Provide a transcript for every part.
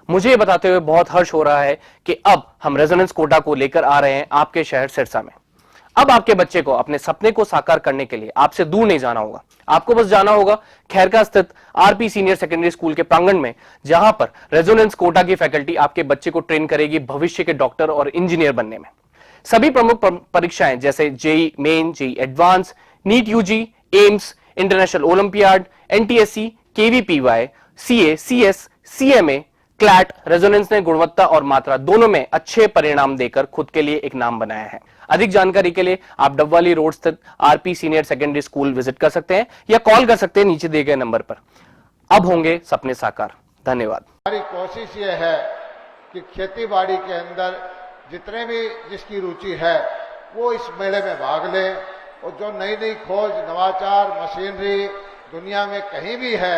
मुझे ये बताते हुए बहुत हर्ष हो रहा है कि अब हम रेजोनेंस कोटा को लेकर आ रहे हैं आपके शहर सिरसा में। अब आपके बच्चे को अपने सपने को साकार करने के लिए आपसे दूर नहीं जाना होगा। आपको बस जाना होगा खैरका स्थित आरपी सीनियर सेकेंडरी स्कूल के प्रांगण में, जहां पर रेजोनेंस कोटा की फैकल्टी आपके बच्चे को ट्रेन करेगी भविष्य के डॉक्टर और इंजीनियर बनने में। सभी प्रमुख परीक्षाएं जैसे JEE Main, JEE Advance, NEET UG, AIIMS, international olympiad, NTSC, KVPY, CA, CS, CMA, CLAT, Resonance ने गुणवत्ता और मात्रा दोनों में अच्छे परिणाम देकर खुद के लिए एक नाम बनाया है। अधिक जानकारी के लिए आप डबवाली रोड स्थित RP senior secondary school visit कर सकते हैं या कॉल कर सकते हैं नीचे दिए गए नंबर पर। अब होंगे सपने साकार। धन्यवाद। हमारी कोशिश ये है कि खेती बाड़ी के अंदर जितने भी जिसकी रुचि है वो इस मेले में भाग ले, और जो नई नई खोज, नवाचार, मशीनरी दुनिया में कहीं भी है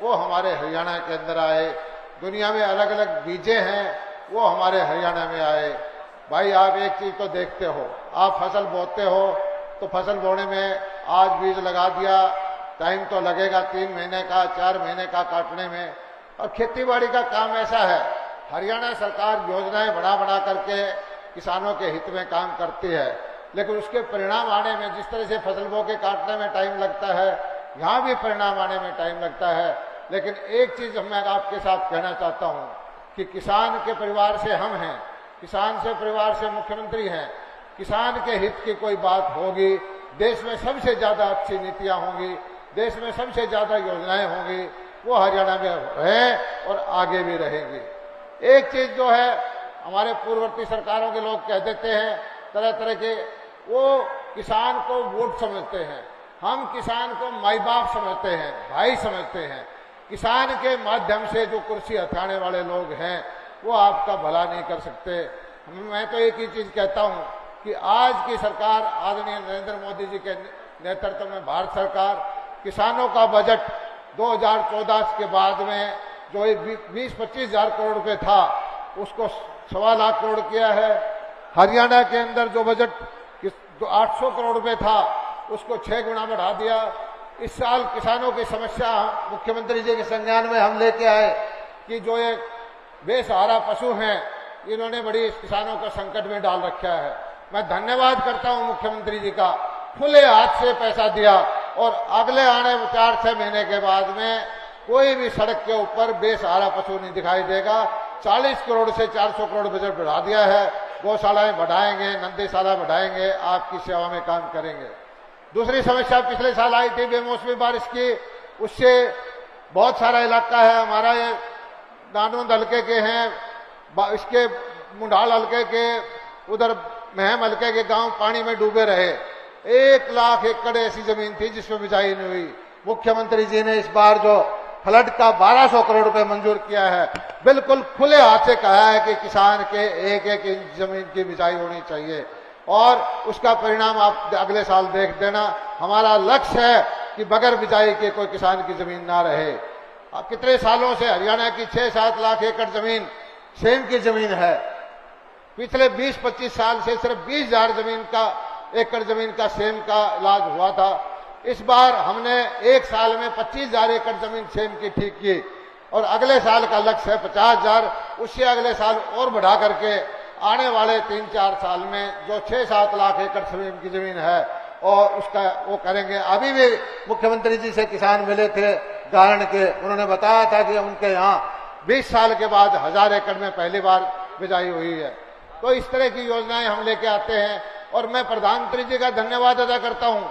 वो हमारे हरियाणा के अंदर आए। दुनिया में अलग अलग बीजे हैं वो हमारे हरियाणा में आए। भाई आप एक चीज तो देखते हो, आप फसल बोते हो तो फसल बोने में आज बीज लगा दिया, टाइम तो लगेगा 3 महीने का, 4 महीने का काटने में। और खेतीबाड़ी का काम ऐसा है, हरियाणा सरकार योजनाएं बना करके किसानों के हित में काम करती है, लेकिन उसके परिणाम आने में जिस तरह से फसल बो के काटने में टाइम लगता है, यहाँ भी परिणाम आने में टाइम लगता है। लेकिन एक चीज मैं आपके साथ कहना चाहता हूँ कि किसान के परिवार से हम हैं, किसान से परिवार से मुख्यमंत्री हैं। किसान के हित की कोई बात होगी, देश में सबसे ज्यादा अच्छी नीतियां होंगी, देश में सबसे ज्यादा योजनाएं होंगी, वो हरियाणा में रहे और आगे भी रहेंगी। एक चीज जो है, हमारे पूर्ववर्ती सरकारों के लोग कह देते हैं तरह तरह के, वो किसान को वोट समझते हैं, हम किसान को माई बाप समझते हैं, भाई समझते हैं। किसान के माध्यम से जो कुर्सी हथियाने वाले लोग हैं वो आपका भला नहीं कर सकते। मैं तो एक ही चीज कहता हूं कि आज की सरकार, आदरणीय नरेंद्र मोदी जी के नेतृत्व में भारत सरकार किसानों का बजट 2014 के बाद में जो 20-25 हजार करोड़ रुपए था उसको 1.25 लाख करोड़ किया है। हरियाणा के अंदर जो बजट जो 800 करोड़ रुपए था उसको 6 गुना बढ़ा दिया। इस साल किसानों की समस्या मुख्यमंत्री जी के संज्ञान में हम लेके आए कि जो ये बेसहारा पशु हैं, इन्होंने बड़ी किसानों को संकट में डाल रखा है। मैं धन्यवाद करता हूं मुख्यमंत्री जी का, खुले हाथ से पैसा दिया और अगले आने 4-6 महीने के बाद में कोई भी सड़क के ऊपर बेसहारा पशु नहीं दिखाई देगा। 40 करोड़ से 400 करोड़ बजट बढ़ा दिया है। गौशालाएं बढ़ाएंगे, नंदीशाला बढ़ाएंगे, आपकी सेवा में काम करेंगे। दूसरी समस्या पिछले साल आई थी बेमौसमी बारिश की, उससे बहुत सारा इलाका है हमारा, ये नानूंद हल्के के हैं, इसके मुंडाल हल्के के, उधर महम हल्के के गांव पानी में डूबे रहे। 1 लाख एकड़ ऐसी जमीन थी जिसमें बिजाई नहीं हुई। मुख्यमंत्री जी ने इस बार जो फ्लड का 1200 करोड़ रुपए मंजूर किया है, बिल्कुल खुले हाथ से कहा है कि किसान के एक एक इंच जमीन की बिजाई होनी चाहिए और उसका परिणाम आप अगले साल देख देना। हमारा लक्ष्य है कि बगैर बिजाई के कोई किसान की जमीन ना रहे। अब कितने सालों से हरियाणा की 6-7 लाख एकड़ जमीन सेम की जमीन है। पिछले 20-25 साल से सिर्फ 20,000 एकड़ जमीन का सेम का इलाज हुआ था। इस बार हमने एक साल में 25,000 एकड़ जमीन सेम की ठीक की और अगले साल का लक्ष्य है 50,000। उससे अगले साल और बढ़ा करके आने वाले 3-4 साल में जो 6-7 लाख एकड़ सेम की जमीन है और उसका वो करेंगे। अभी भी मुख्यमंत्री जी से किसान मिले थे गारण के, उन्होंने बताया था कि उनके यहाँ 20 साल के बाद 1000 एकड़ में पहली बार बिजाई हुई है। तो इस तरह की योजनाएं हम लेके आते हैं और मैं प्रधानमंत्री जी का धन्यवाद अदा करता हूं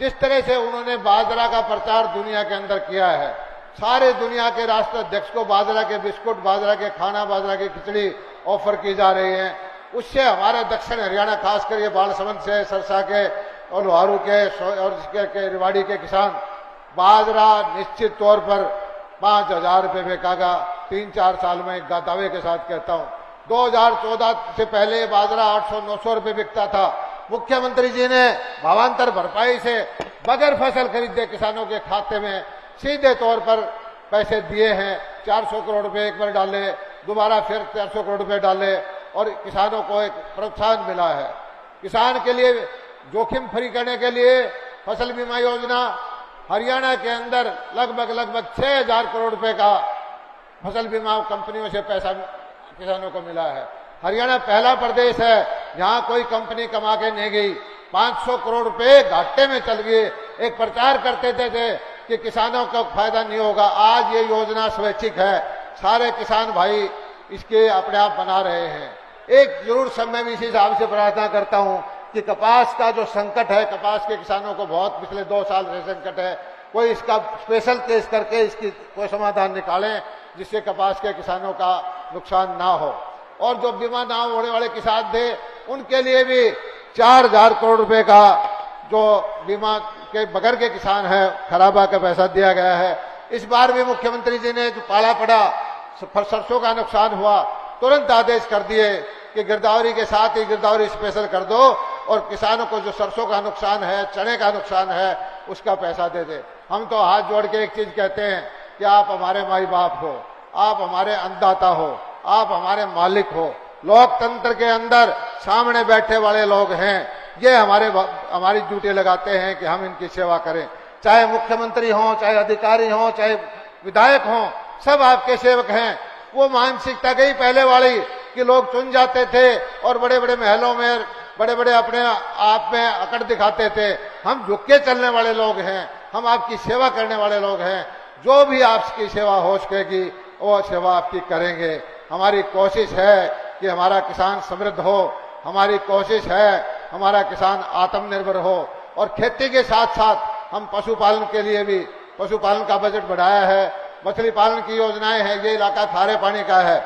जिस तरह से उन्होंने बाजरा का प्रचार दुनिया के अंदर किया है। सारे दुनिया के राष्ट्राध्यक्ष को बाजरा के बिस्कुट, बाजरा के खाना, बाजरा की खिचड़ी ऑफर की जा रही है। उससे हमारे दक्षिण हरियाणा, खासकर ये बालसमंद से, सरसा के और लोहारू के और इसके रेवाड़ी के किसान बाजरा निश्चित तौर पर 5,000 रुपये बेचेगा 3-4 साल में, दावे के साथ कहता हूं। 2014 से पहले बाजरा 800-900 रुपये बिकता था। मुख्यमंत्री जी ने भावांतर भरपाई से बगैर फसल खरीदे किसानों के खाते में सीधे तौर पर पैसे दिए हैं। 400 करोड़ रुपए एक बार डाले, दोबारा फिर 400 करोड़ रुपए डाले और किसानों को एक प्रोत्साहन मिला है। किसान के लिए जोखिम फ्री करने के लिए फसल बीमा योजना हरियाणा के अंदर लगभग 6,000 करोड़ रुपए का फसल बीमा कंपनियों से पैसा किसानों को मिला है। हरियाणा पहला प्रदेश है जहां कोई कंपनी कमा के नहीं गई, 500 करोड़ रुपए घाटे में चल गए। एक प्रचार करते थे कि किसानों को फायदा नहीं होगा, आज ये योजना स्वैच्छिक है, सारे किसान भाई इसके अपने आप बना रहे हैं। एक जरूर समय भी इसी हिसाब से प्रार्थना करता हूं कि कपास का जो संकट है, कपास के किसानों को बहुत पिछले 2 साल से संकट है, कोई इसका स्पेशल केस करके इसकी कोई समाधान निकालें जिससे कपास के किसानों का नुकसान ना हो। और जो बीमा ना होने वाले किसान थे उनके लिए भी 4000 करोड़ रुपए का जो बीमा के बगैर के किसान है खराबा का पैसा दिया गया है। इस बार भी मुख्यमंत्री जी ने जो पाला पड़ा, सरसों का नुकसान हुआ, तुरंत आदेश कर दिए कि गिरदावरी के साथ ही गिरदावरी स्पेशल कर दो और किसानों को जो सरसों का नुकसान है, चने का नुकसान है, उसका पैसा दे दे। हम तो हाथ जोड़ के एक चीज कहते हैं कि आप हमारे माई बाप हो, आप हमारे अन्नदाता हो, आप हमारे मालिक हो। लोकतंत्र के अंदर सामने बैठे वाले लोग हैं, ये हमारी ड्यूटी लगाते हैं कि हम इनकी सेवा करें। चाहे मुख्यमंत्री हों, चाहे अधिकारी हों, चाहे विधायक हों, सब आपके सेवक हैं। वो मानसिकता गई पहले वाली कि लोग चुन जाते थे और बड़े बड़े महलों में बड़े बड़े अपने आप में अकड़ दिखाते थे। हम झुक के चलने वाले लोग हैं, हम आपकी सेवा करने वाले लोग हैं। जो भी आपकी सेवा हो सकेगी वो सेवा आपकी करेंगे। हमारी कोशिश है कि हमारा किसान समृद्ध हो, हमारी कोशिश है हमारा किसान आत्मनिर्भर हो। और खेती के साथ साथ हम पशुपालन के लिए भी पशुपालन का बजट बढ़ाया है, मछली पालन की योजनाएं हैं। ये इलाका खारे पानी का है,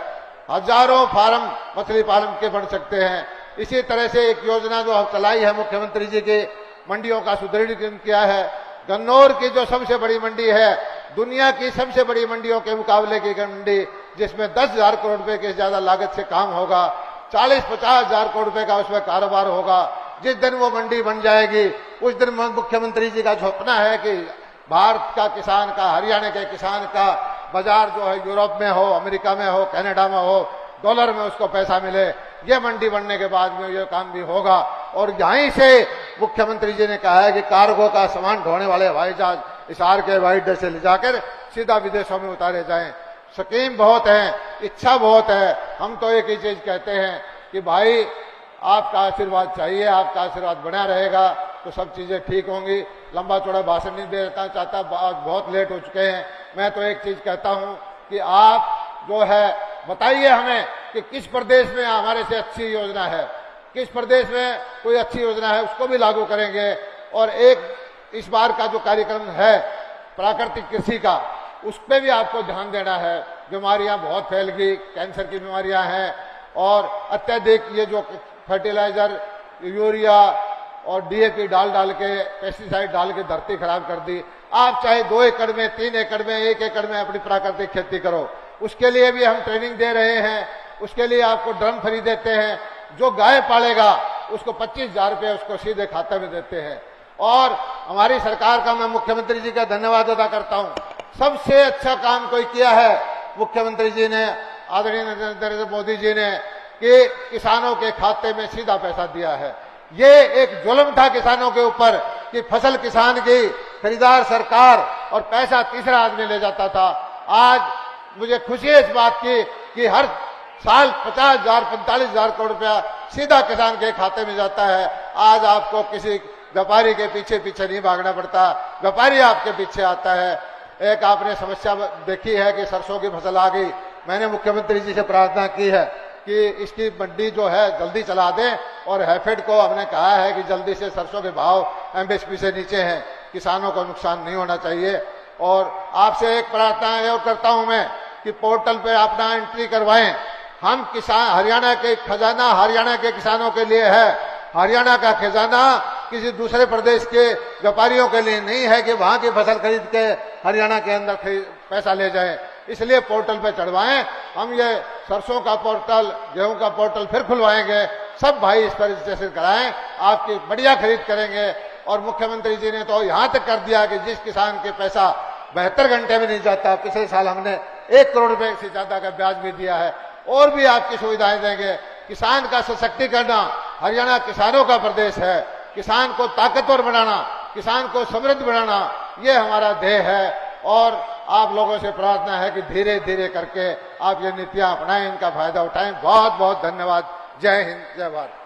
हजारों फार्म मछली पालन के बन सकते हैं। इसी तरह से एक योजना जो चलाई है मुख्यमंत्री जी की, मंडियों का सुदृढ़ीकरण किया है। गन्नौर की जो सबसे बड़ी मंडी है, दुनिया की सबसे बड़ी मंडियों के मुकाबले की मंडी, जिसमें 10,000 करोड़ रुपए के ज्यादा लागत से काम होगा, 40-50 हजार करोड़ रुपए का उसमें कारोबार होगा। जिस दिन वो मंडी बन जाएगी उस दिन मुख्यमंत्री जी का सपना है कि भारत का किसान का, हरियाणा के किसान का बाजार जो है यूरोप में हो, अमेरिका में हो, कनाडा में हो, डॉलर में उसको पैसा मिले। ये मंडी बनने के बाद में ये काम भी होगा। और यहीं से मुख्यमंत्री जी ने कहा है कि कार्गो का सामान ढोने वाले हवाई जहाज हिसार के हवाई अड्डे से ले जाकर सीधा विदेशों में उतारे जाएं। स्कीम बहुत है, इच्छा बहुत है। हम तो एक ही चीज कहते हैं कि भाई आपका आशीर्वाद चाहिए, आपका आशीर्वाद बना रहेगा तो सब चीजें ठीक होंगी। लंबा चौड़ा भाषण नहीं देना चाहता, बहुत लेट हो चुके हैं। मैं तो एक चीज कहता हूं कि आप जो है बताइए हमें कि किस प्रदेश में हमारे से अच्छी योजना है, किस प्रदेश में कोई अच्छी योजना है, उसको भी लागू करेंगे। और एक इस बार का जो कार्यक्रम है प्राकृतिक कृषि का, उस पर भी आपको ध्यान देना है। बीमारियां बहुत फैल गई, कैंसर की बीमारियां हैं और अत्यधिक ये जो फर्टिलाइजर, यूरिया और डीएपी डाल के, पेस्टिसाइड डाल के धरती खराब कर दी। आप चाहे 2 एकड़ में, 3 एकड़ में, 1 एकड़ में अपनी प्राकृतिक खेती करो, उसके लिए भी हम ट्रेनिंग दे रहे हैं। उसके लिए आपको ड्रम फ्री देते हैं। जो गाय पालेगा उसको 25,000 रुपये उसको सीधे खाते में देते हैं। और हमारी सरकार का मैं मुख्यमंत्री जी का धन्यवाद अदा करता हूं। सबसे अच्छा काम कोई किया है मुख्यमंत्री जी ने, आदरणीय नरेंद्र मोदी जी ने, कि किसानों के खाते में सीधा पैसा दिया है। ये एक जुल्म था किसानों के ऊपर कि फसल किसान की, खरीदार सरकार और पैसा तीसरा आदमी ले जाता था। आज मुझे खुशी है इस बात की कि हर साल 50,000, 45,000 करोड़ रुपया सीधा किसान के खाते में जाता है। आज आपको किसी व्यापारी के पीछे पीछे नहीं भागना पड़ता, व्यापारी आपके पीछे आता है। एक आपने समस्या देखी है कि सरसों की फसल आ गई। मैंने मुख्यमंत्री जी से प्रार्थना की है कि इसकी मंडी जो है जल्दी चला दें और हैफेड को हमने कहा है कि जल्दी से सरसों के भाव एमएसपी से नीचे हैं, किसानों को नुकसान नहीं होना चाहिए। और आपसे एक प्रार्थना और करता हूं मैं कि पोर्टल पे अपना एंट्री करवाएं। हम किसान, हरियाणा के खजाना हरियाणा के किसानों के लिए है। हरियाणा का खजाना किसी दूसरे प्रदेश के व्यापारियों के लिए नहीं है कि वहां की फसल खरीद के हरियाणा के अंदर पैसा ले जाए। इसलिए पोर्टल पे चढ़वाएं। हम ये सरसों का पोर्टल, गेहूं का पोर्टल फिर खुलवाएंगे। सब भाई इस पर रजिस्ट्रेशन कराएं, आपकी बढ़िया खरीद करेंगे। और मुख्यमंत्री जी ने तो यहां तक कर दिया कि जिस किसान के पैसा 72 घंटे में नहीं जाता, पिछले साल हमने 1 करोड़ रुपए से ज्यादा का ब्याज भी दिया है। और भी आपकी सुविधाएं देंगे। किसान का सशक्तिकरण, हरियाणा किसानों का प्रदेश है। किसान को ताकतवर बनाना, किसान को समृद्ध बनाना, ये हमारा ध्येय है। और आप लोगों से प्रार्थना है कि धीरे धीरे करके आप ये नीतियां अपनाएं, इनका फायदा उठाएं। बहुत बहुत धन्यवाद। जय हिंद, जय भारत।